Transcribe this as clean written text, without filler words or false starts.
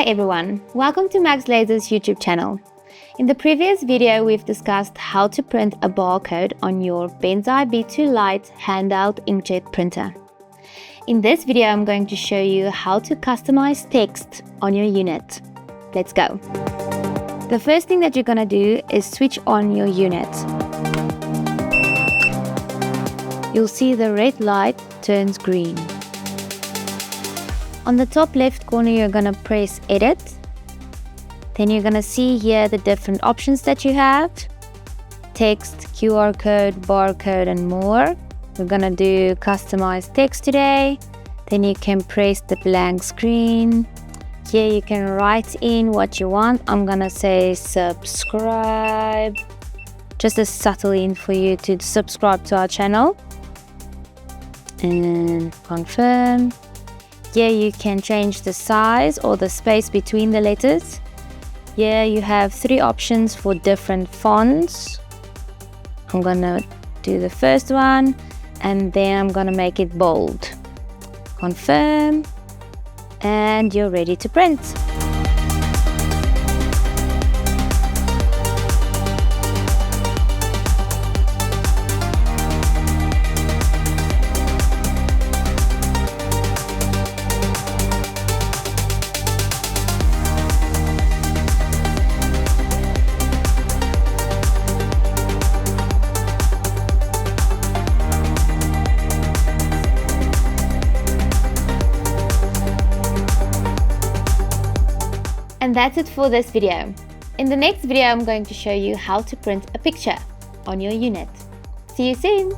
Hi everyone, welcome to MaxLaser's YouTube channel. In the previous video, we've discussed how to print a barcode on your Bentsai B2 Lite Handheld Inkjet printer. In this video, I'm going to show you how to customize text on your unit. Let's go. The first thing that you're going to do is switch on your unit. You'll see the red light turns green. On the top left corner, you're going to press Edit. Then you're going to see here the different options that you have. Text, QR code, barcode, and more. We're going to do Customize Text today. Then you can press the blank screen. Here you can write in what you want. I'm going to say subscribe. Just a subtle hint for you to subscribe to our channel. And confirm. Here you can change the size or the space between the letters. Here you have 3 options for different fonts. I'm gonna do the first one and then I'm gonna make it bold. Confirm, and you're ready to print. And that's it for this video. In the next video, I'm going to show you how to print a picture on your unit. See you soon!